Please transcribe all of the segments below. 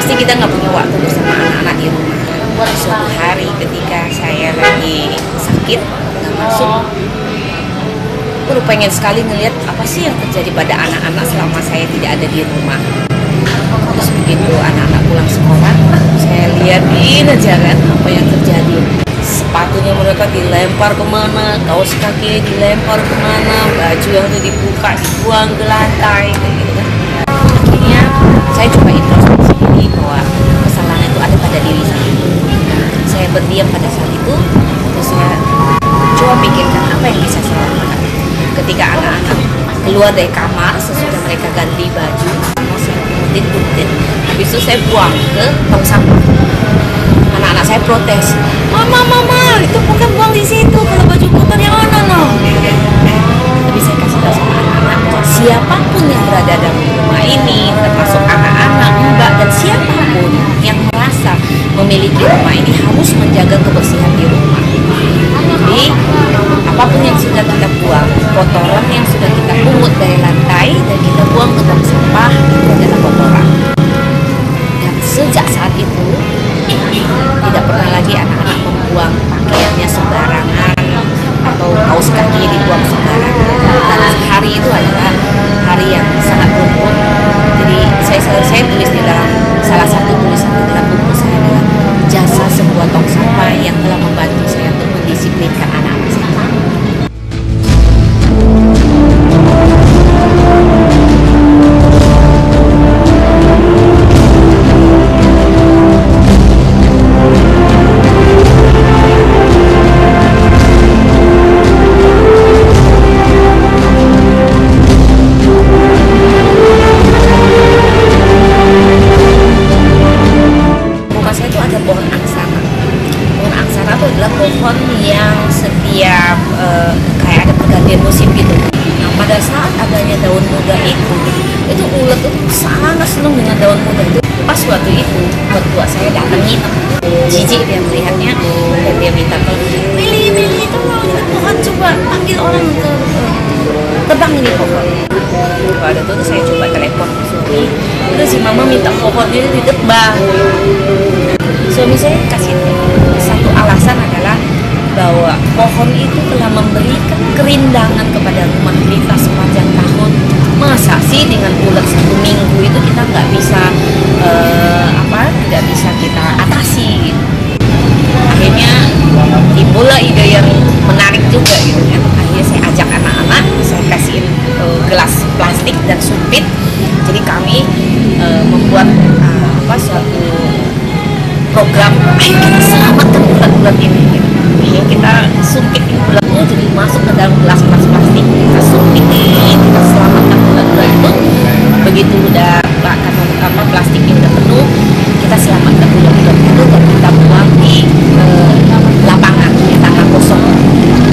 pasti kita nggak punya waktu bersama anak-anak di rumah. Suatu hari ketika saya lagi sakit nggak masuk, aku pengen sekali ngelihat apa sih yang terjadi pada anak-anak selama saya tidak ada di rumah. Terus begitu anak-anak pulang sekolah, saya lihatin aja kan apa yang terjadi. Sepatunya mereka dilempar kemana, kaos kaki dilempar kemana, baju yang udah dibuka dibuang ke lantai, kayak gitu kan. Akhirnya saya coba introspeksi diri bahwa kesalahan itu ada pada diri saya. Saya berdiam pada saat itu, terus saya coba pikirkan apa yang bisa saya lakukan. Ketika anak-anak keluar dari kamar sesudah mereka ganti baju, saya puntin, habis itu saya buang ke tong sampah. Anak-anak saya protes, mama, itu bukan buang di situ, kalau baju kotor yang mana loh. Tapi saya kasih tahu sama anak-anak bahwa siapapun yang berada dalam rumah ini, termasuk anak-anak, mbak dan siapapun yang merasa memiliki rumah ini harus menjaga kebersihan di rumah. Jadi apapun yang sudah kita buang, kotoran yang sudah kita pungut dari lantai dan kita buang ke tong sampah, itu adalah kotoran. Dan sejak saat itu tidak pernah lagi anak-anak membuang pakaiannya sembarangan atau kaos kaki dibuang sembarangan. Dan hari itu adalah hari yang sangat beruntung. Jadi saya tulis di dalam salah satu tulisan di dalam buku saya adalah jasa sebuah tong sampah yang telah membantu saya untuk mendisiplinkan anak-anak saya. Pohon yang setiap kayak ada pergantian musim gitu. Nah, pada saat adanya daun muda itu ulet tuh sangat senang dengan daun muda itu. Pas waktu itu mertua saya datangin, jijik dia melihatnya dan dia minta tolong, Meli tolong ini pohon, coba panggil orang untuk tebang ini pohon. Pada itu saya coba telepon ke suami, udah si mama minta pohon itu ditebang. Suami saya kasih satu alasan adalah bahwa pohon itu telah memberikan kerindangan kepada rumah kita sepanjang tahun. Masa sih dengan ulet 1 minggu itu kita nggak bisa tidak bisa kita atasi gitu. Akhirnya timbullah ide yang menarik juga gitu kan. Akhirnya saya ajak anak-anak, saya kasihin gelas plastik dan sumpit. Jadi kami membuat suatu program, ayo kita selamatkan ulat-ulat ini gitu. Akhirnya kita sumpitin ulatnya jadi masuk ke dalam gelas plastik, kita sumpitin, kita selamatkan ulat-ulat itu. Begitu udah plastiknya udah penuh, kita selamatkan ulat-ulat itu dan kita buang di lapangan, di tanah kosong,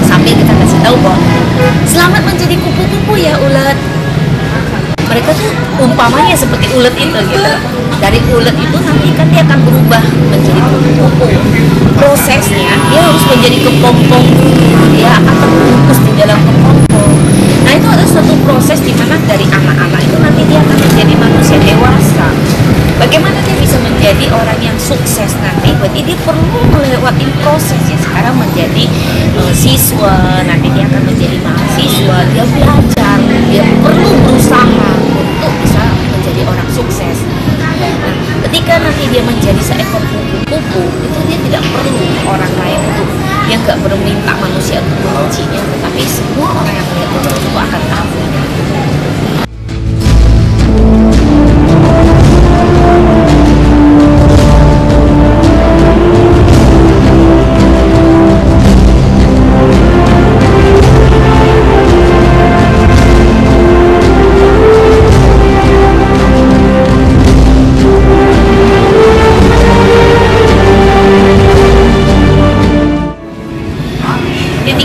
sambil kita kasih tahu bahwa selamat menjadi kupu-kupu ya ulat. Mereka tuh umpamanya seperti ulet itu gitu. Dari ulet itu nanti kan dia akan berubah menjadi kupu-kupu. Prosesnya dia harus menjadi kepompong, dia akan terbungkus di dalam kepompong. Nah itu ada suatu proses di mana dari anak-anak itu nanti dia akan menjadi manusia dewasa. Bagaimana dia bisa menjadi orang yang sukses nanti? Berarti dia perlu melewati proses ya. Sekarang menjadi siswa, nanti dia akan menjadi mahasiswa, dia belajar, dia perlu berusaha untuk bisa menjadi orang sukses. Nah, ketika nanti dia menjadi seekor kupu-kupu, itu dia tidak perlu orang lain untuk, dia nggak perlu minta manusia untuk membencinya, tetapi semua orang yang melihat kupu-kupu akan tahu.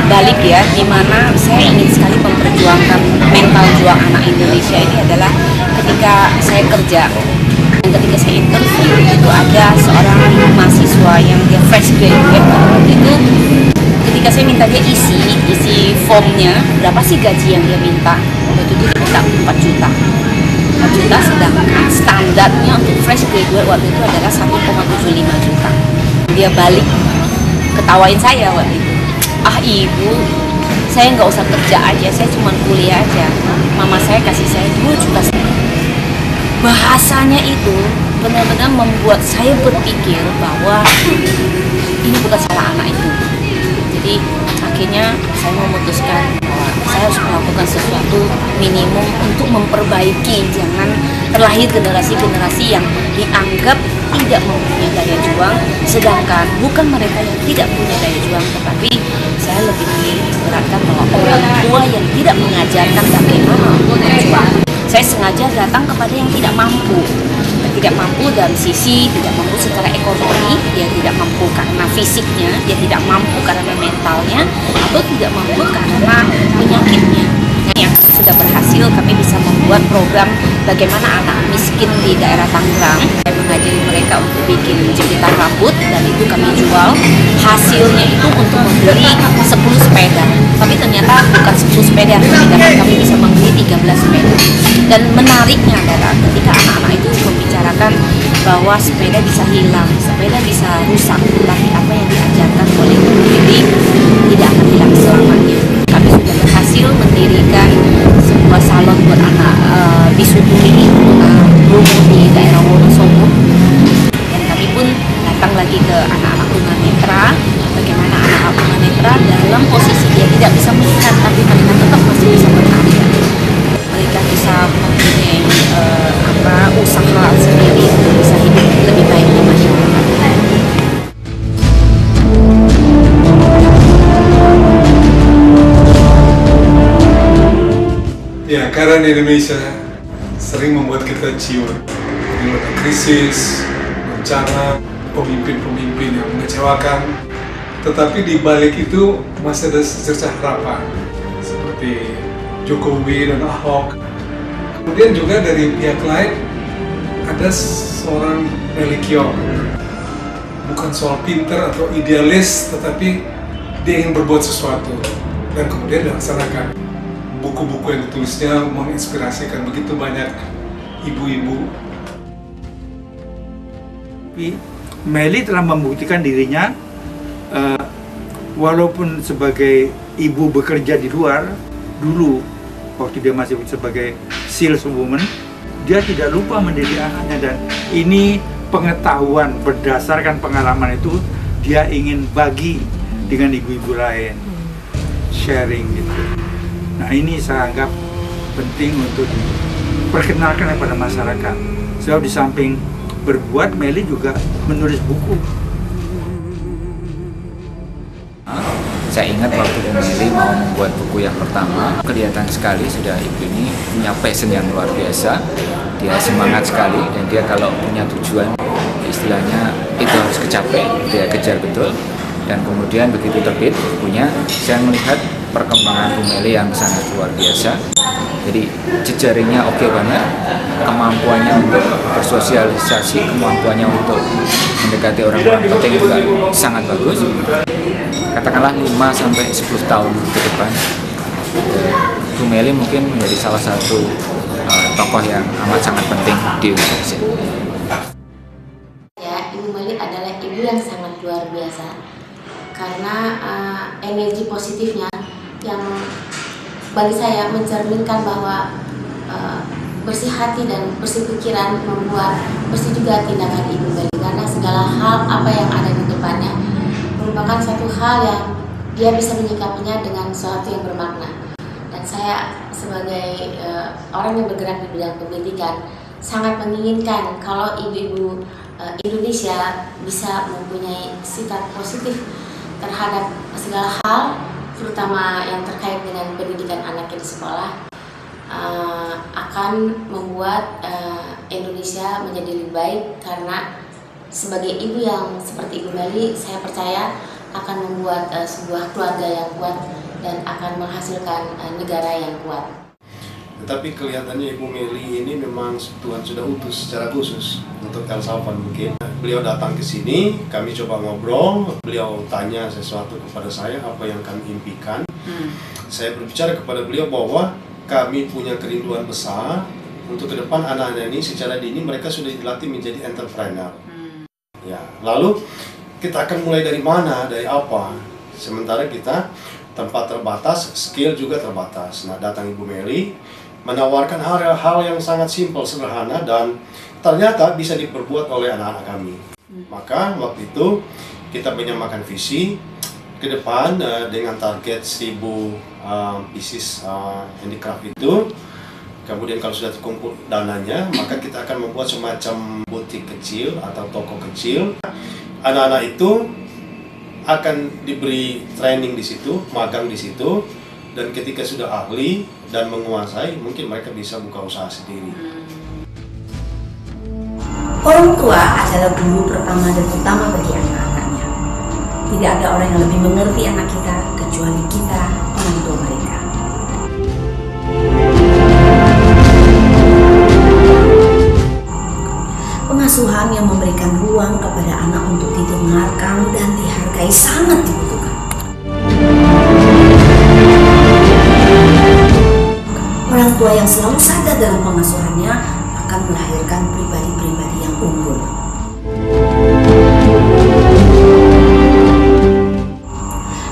Balik ya, dimana saya ingin sekali memperjuangkan mental juang anak Indonesia ini adalah ketika saya kerja dan ketika saya interview itu ada seorang mahasiswa yang dia fresh graduate itu, ketika saya minta dia isi formnya berapa sih gaji yang dia minta, waktu itu dia minta 4 juta. juta, sedangkan standarnya untuk fresh graduate waktu itu adalah 1,75 juta. Dia balik ketawain saya waktu itu, ah ibu, saya nggak usah kerja aja, saya cuma kuliah aja, mama saya kasih saya 2 juta. Bahasanya itu benar-benar membuat saya berpikir bahwa ini bukan salah anak itu. Jadi akhirnya saya memutuskan bahwa saya harus melakukan sesuatu minimum untuk memperbaiki, jangan terlahir generasi-generasi yang dianggap tidak mempunyai daya juang, sedangkan bukan mereka yang tidak punya daya juang, tetapi saya lebih menitikberatkan bahwa orang tua yang tidak mengajarkan bagaimana berjuang. Saya sengaja datang kepada yang tidak mampu dari sisi, tidak mampu secara ekonomi, dia tidak mampu karena fisiknya, dia tidak mampu karena mentalnya, atau tidak mampu karena penyakitnya. Yang sudah berhasil, kami bisa membuat program bagaimana anak miskin di daerah Tangerang. Saya mengajari mereka untuk bikin jepitan rambut, dan itu kami jual. Hasilnya itu untuk membeli 10 sepeda, tapi ternyata bukan 10 sepeda, sedangkan kami bisa membeli 13 sepeda. Dan menariknya adalah ketika anak-anak itu membicarakan bahwa sepeda bisa hilang, sepeda bisa rusak, tapi apa yang diajarkan oleh guru ini tidak akan hilang selamanya. Kami sudah berhasil mendirikan sebuah salon buat anak bisu tuli di daerah Wonosobo, dan kami pun datang lagi ke anak-anak tunanetra, bagaimana anak-anak tunanetra dalam posisi dia tidak bisa melihat, tapi mereka tetap masih bisa berkarya. Mereka bisa mempunyai usaha sendiri untuk bisa hidup lebih baik di masyarakat. Ya, karena Indonesia sering membuat kita ciut. Ada krisis, bencana, pemimpin-pemimpin yang mengecewakan. Tetapi di balik itu masih ada secercah harapan, seperti Jokowi dan Ahok. Kemudian juga dari pihak lain ada seorang Melkior, bukan soal pinter atau idealis, tetapi dia ingin berbuat sesuatu dan kemudian dilaksanakan. Buku-buku yang ditulisnya menginspirasikan begitu banyak ibu-ibu. Meli telah membuktikan dirinya, walaupun sebagai ibu bekerja di luar dulu, waktu dia masih sebagai saleswoman, dia tidak lupa mendidik anaknya, dan ini pengetahuan berdasarkan pengalaman itu dia ingin bagi dengan ibu-ibu lain, sharing gitu. Nah, ini saya anggap penting untuk diperkenalkan kepada masyarakat. Sebab di samping berbuat, Meli juga menulis buku. Saya ingat waktu Meli mau membuat buku yang pertama, kelihatan sekali sudah ibu ini punya passion yang luar biasa. Dia semangat sekali, dan dia kalau punya tujuan, istilahnya itu harus kecapai, dia kejar betul. Dan kemudian begitu terbit bukunya, saya melihat perkembangan Bu Meli yang sangat luar biasa. Jadi jejaringnya oke banget, kemampuannya untuk bersosialisasi, kemampuannya untuk mendekati orang-orang penting juga sangat bagus. Katakanlah 5-10 tahun ke depan, Bu Meli mungkin menjadi salah satu tokoh yang amat sangat penting di Indonesia. Ya, Ibu Meli adalah ibu yang sangat luar biasa karena energi positifnya yang bagi saya mencerminkan bahwa bersih hati dan bersih pikiran membuat bersih juga tindakan Ibu Meli, karena segala hal apa yang ada di depannya merupakan suatu hal yang dia bisa menyikapinya dengan sesuatu yang bermakna. Dan saya sebagai orang yang bergerak di bidang pendidikan sangat menginginkan kalau ibu-ibu Indonesia bisa mempunyai sikap positif terhadap segala hal, terutama yang terkait dengan pendidikan anaknya di sekolah, akan membuat Indonesia menjadi lebih baik. Karena sebagai ibu yang seperti Ibu Meli, saya percaya akan membuat sebuah keluarga yang kuat dan akan menghasilkan negara yang kuat. Tetapi kelihatannya Ibu Meli ini memang Tuhan sudah utus secara khusus untuk El Salvan mungkin. Beliau datang ke sini, kami coba ngobrol, beliau tanya sesuatu kepada saya, apa yang kami impikan. Saya berbicara kepada beliau bahwa kami punya kerinduan besar untuk ke depan anak-anak ini secara dini mereka sudah dilatih menjadi entrepreneur. Ya, lalu kita akan mulai dari mana, dari apa? Sementara kita tempat terbatas, skill juga terbatas. Nah, datang Ibu Meli menawarkan hal-hal yang sangat simpel, sederhana, dan ternyata bisa diperbuat oleh anak-anak kami. Maka waktu itu kita menyamakan visi ke depan dengan target 1000 pieces handicraft itu. Kemudian kalau sudah terkumpul dananya, maka kita akan membuat semacam butik kecil atau toko kecil. Anak-anak itu akan diberi training di situ, magang di situ, dan ketika sudah ahli dan menguasai, mungkin mereka bisa buka usaha sendiri. Orang tua adalah guru pertama dan utama bagi anak-anaknya. Tidak ada orang yang lebih mengerti anak kita kecuali kita, orang tua mereka. Pengasuhan yang memberikan ruang kepada anak untuk didengarkan dan dihargai sangat dibutuhkan. Orang tua yang selalu sadar dalam pengasuhannya akan melahirkan pribadi-pribadi yang unggul.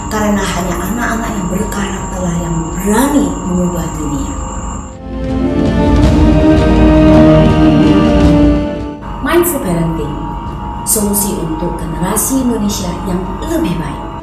Karena hanya anak-anak yang berkarakterlah yang berani mengubah dunia. Mindful Parenting, solusi untuk generasi Indonesia yang lebih baik.